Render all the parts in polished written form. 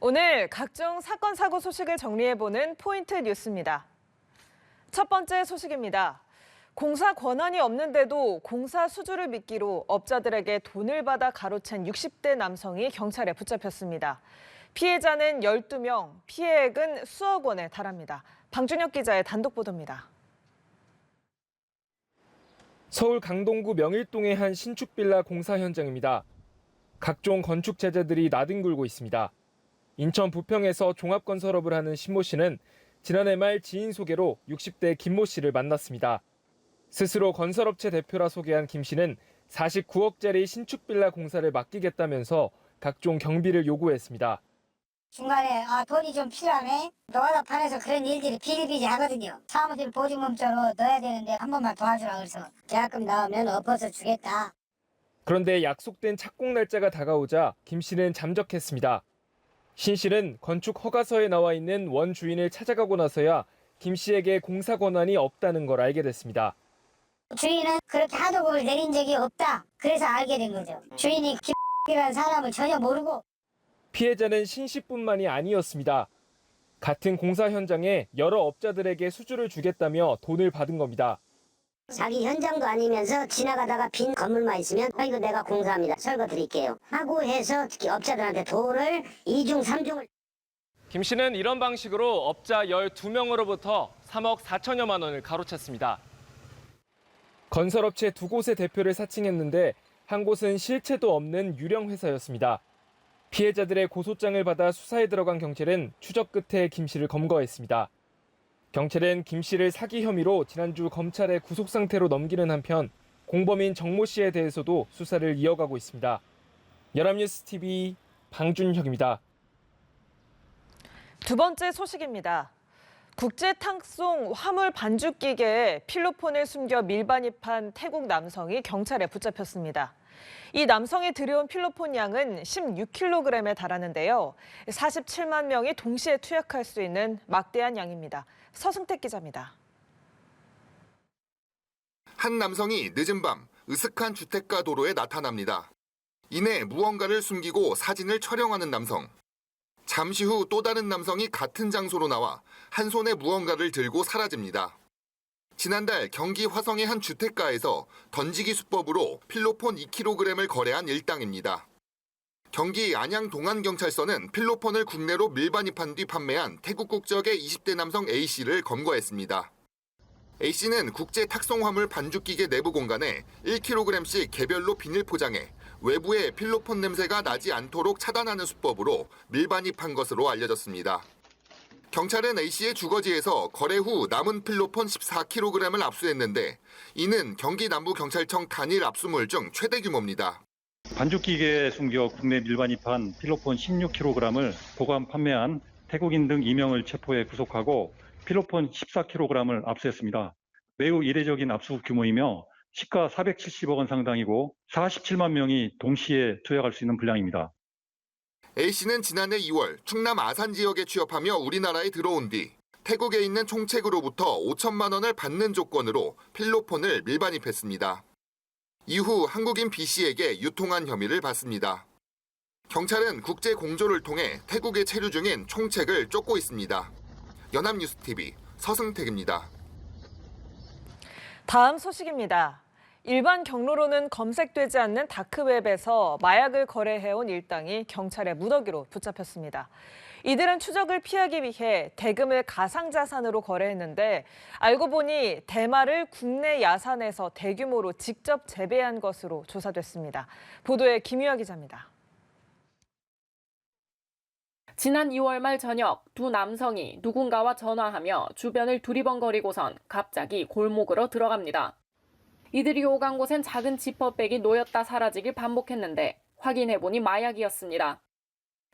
오늘 각종 사건, 사고 소식을 정리해보는 포인트 뉴스입니다. 첫 번째 소식입니다. 공사 권한이 없는데도 공사 수주를 미끼로 업자들에게 돈을 받아 가로챈 60대 남성이 경찰에 붙잡혔습니다. 피해자는 12명, 피해액은 수억 원에 달합니다. 방준혁 기자의 단독 보도입니다. 서울 강동구 명일동의 한 신축 빌라 공사 현장입니다. 각종 건축 제재들이 나뒹굴고 있습니다. 인천 부평에서 종합건설업을 하는 신모 씨는 지난해 말 지인 소개로 60대 김모 씨를 만났습니다. 스스로 건설업체 대표라 소개한 김 씨는 49억짜리 신축 빌라 공사를 맡기겠다면서 각종 경비를 요구했습니다. 중간에 돈이 좀 필요하네. 노가다 판에서 그런 일들이 비일비재하거든요. 사무실 보증금자로 넣어야 되는데 한 번만 도와주라 그래서 계약금 나오면 엎어서 주겠다. 그런데 약속된 착공 날짜가 다가오자 김 씨는 잠적했습니다. 신 씨는 건축 허가서에 나와 있는 원 주인을 찾아가고 나서야 김 씨에게 공사 권한이 없다는 걸 알게 됐습니다. 주인은 그렇게 하도급을 내린 적이 없다. 그래서 알게 된 거죠. 주인이 김이라는 사람을 전혀 모르고. 피해자는 신 씨뿐만이 아니었습니다. 같은 공사 현장에 여러 업자들에게 수주를 주겠다며 돈을 받은 겁니다. 자기 현장도 아니면서 지나가다가 빈 건물만 있으면 이거 내가 공사합니다. 설거 드릴게요. 하고 해서 특히 업자들한테 돈을 2중, 3중을. 김 씨는 이런 방식으로 업자 12명으로부터 3억 4천여만 원을 가로챘습니다. 건설업체 두 곳의 대표를 사칭했는데 한 곳은 실체도 없는 유령 회사였습니다. 피해자들의 고소장을 받아 수사에 들어간 경찰은 추적 끝에 김 씨를 검거했습니다. 경찰은 김 씨를 사기 혐의로 지난주 검찰에 구속 상태로 넘기는 한편 공범인 정모 씨에 대해서도 수사를 이어가고 있습니다. 연합뉴스 TV 방준혁입니다. 두 번째 소식입니다. 국제 탁송 화물 반죽 기계에 필로폰을 숨겨 밀반입한 태국 남성이 경찰에 붙잡혔습니다. 이 남성이 들여온 필로폰 양은 16kg에 달하는데요. 47만 명이 동시에 투약할 수 있는 막대한 양입니다. 서승택 기자입니다. 한 남성이 늦은 밤 으슥한 주택가 도로에 나타납니다. 이내 무언가를 숨기고 사진을 촬영하는 남성. 잠시 후 또 다른 남성이 같은 장소로 나와 한 손에 무언가를 들고 사라집니다. 지난달 경기 화성의 한 주택가에서 던지기 수법으로 필로폰 2kg을 거래한 일당입니다. 경기 안양 동안경찰서는 필로폰을 국내로 밀반입한 뒤 판매한 태국 국적의 20대 남성 A씨를 검거했습니다. A씨는 국제 탁송화물 반죽기계 내부 공간에 1kg씩 개별로 비닐 포장해 외부에 필로폰 냄새가 나지 않도록 차단하는 수법으로 밀반입한 것으로 알려졌습니다. 경찰은 A씨의 주거지에서 거래 후 남은 필로폰 14kg을 압수했는데 이는 경기 남부경찰청 단일 압수물 중 최대 규모입니다. 반죽기계에 숨겨 국내 밀반입한 필로폰 16kg을 보관 판매한 태국인 등 2명을 체포해 구속하고 필로폰 14kg을 압수했습니다. 매우 이례적인 압수 규모이며 시가 470억 원 상당이고 47만 명이 동시에 투약할 수 있는 분량입니다. A씨는 지난해 2월 충남 아산 지역에 취업하며 우리나라에 들어온 뒤 태국에 있는 총책으로부터 5천만 원을 받는 조건으로 필로폰을 밀반입했습니다. 이후 한국인 B씨에게 유통한 혐의를 받습니다. 경찰은 국제 공조를 통해 태국에 체류 중인 총책을 쫓고 있습니다. 연합뉴스TV 서승택입니다. 다음 소식입니다. 일반 경로로는 검색되지 않는 다크웹에서 마약을 거래해온 일당이 경찰의 무더기로 붙잡혔습니다. 이들은 추적을 피하기 위해 대금을 가상자산으로 거래했는데 알고 보니 대마를 국내 야산에서 대규모로 직접 재배한 것으로 조사됐습니다. 보도에 김유아 기자입니다. 지난 2월 말 저녁 두 남성이 누군가와 전화하며 주변을 두리번거리고선 갑자기 골목으로 들어갑니다. 이들이 오간 곳엔 작은 지퍼백이 놓였다 사라지길 반복했는데 확인해보니 마약이었습니다.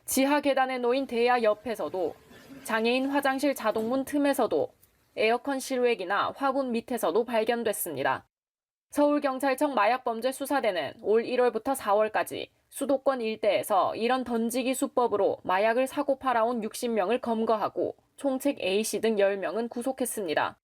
지하 계단에 놓인 대야 옆에서도 장애인 화장실 자동문 틈에서도 에어컨 실외기나 화분 밑에서도 발견됐습니다. 서울경찰청 마약범죄수사대는 올 1월부터 4월까지 수도권 일대에서 이런 던지기 수법으로 마약을 사고 팔아온 60명을 검거하고 총책 A씨 등 10명은 구속했습니다.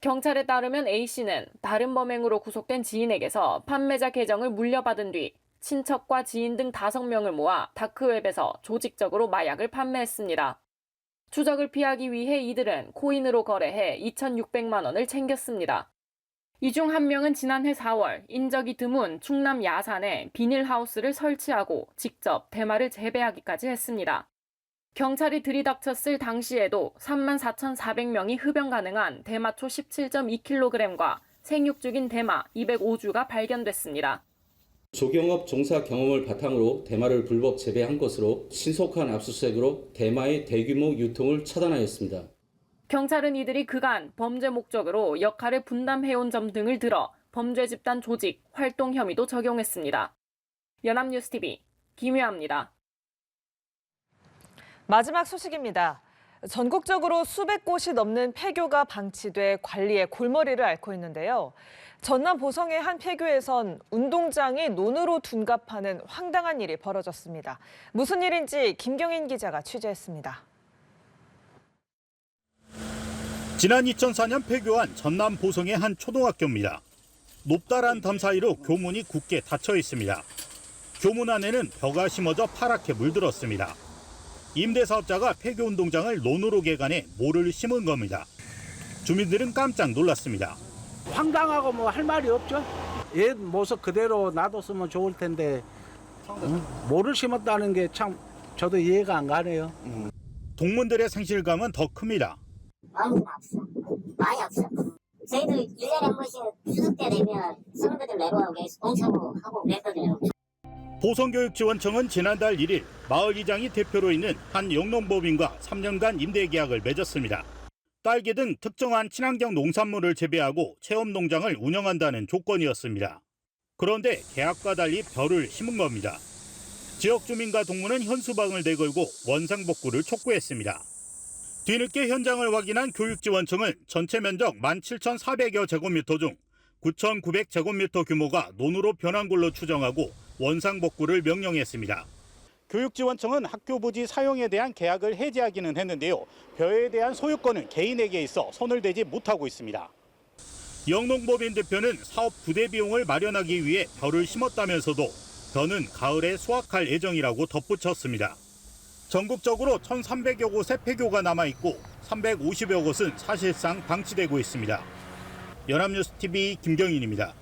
경찰에 따르면 A씨는 다른 범행으로 구속된 지인에게서 판매자 계정을 물려받은 뒤 친척과 지인 등 5명을 모아 다크웹에서 조직적으로 마약을 판매했습니다. 추적을 피하기 위해 이들은 코인으로 거래해 2,600만 원을 챙겼습니다. 이 중 한 명은 지난해 4월 인적이 드문 충남 야산에 비닐하우스를 설치하고 직접 대마를 재배하기까지 했습니다. 경찰이 들이닥쳤을 당시에도 34,400명이 흡연 가능한 대마초 17.2kg과 생육 중인 대마 205주가 발견됐습니다. 조경업 종사 경험을 바탕으로 대마를 불법 재배한 것으로 신속한 압수수색으로 대마의 대규모 유통을 차단하였습니다. 경찰은 이들이 그간 범죄 목적으로 역할을 분담해온 점 등을 들어 범죄 집단 조직, 활동 혐의도 적용했습니다. 연합뉴스TV 김유아입니다. 마지막 소식입니다. 전국적으로 수백 곳이 넘는 폐교가 방치돼 관리에 골머리를 앓고 있는데요. 전남 보성의 한 폐교에선 운동장이 논으로 둔갑하는 황당한 일이 벌어졌습니다. 무슨 일인지 김경인 기자가 취재했습니다. 지난 2004년 폐교한 전남 보성의 한 초등학교입니다. 높다란 담 사이로 교문이 굳게 닫혀 있습니다. 교문 안에는 벼가 심어져 파랗게 물들었습니다. 임대사업자가 폐교 운동장을 논으로 개간해 모를 심은 겁니다. 주민들은 깜짝 놀랐습니다. 황당하고 뭐 할 말이 없죠. 옛 모습 그대로 놔뒀으면 좋을 텐데 모를 심었다는 게 참 저도 이해가 안 가네요. 동문들의 상실감은 더 큽니다. 아무도 없어. 많이 없어. 저희도 1년에 한 번씩 추석 때 되면 선배들 내려오고 공차고 하고 그랬거든요. 보성교육지원청은 지난달 1일 마을 이장이 대표로 있는 한 영농법인과 3년간 임대계약을 맺었습니다. 딸기 등 특정한 친환경 농산물을 재배하고 체험농장을 운영한다는 조건이었습니다. 그런데 계약과 달리 벼를 심은 겁니다. 지역 주민과 동문은 현수막을 내걸고 원상복구를 촉구했습니다. 뒤늦게 현장을 확인한 교육지원청은 전체 면적 17,400여 제곱미터 중 9,900제곱미터 규모가 논으로 변한 걸로 추정하고 원상복구를 명령했습니다. 교육지원청은 학교 부지 사용에 대한 계약을 해지하기는 했는데요. 벼에 대한 소유권은 개인에게 있어 손을 대지 못하고 있습니다. 영농법인 대표는 사업 부대 비용을 마련하기 위해 벼를 심었다면서도 벼는 가을에 수확할 예정이라고 덧붙였습니다. 전국적으로 1,300여 곳의 폐교가 남아있고 350여 곳은 사실상 방치되고 있습니다. 연합뉴스TV 김경인입니다.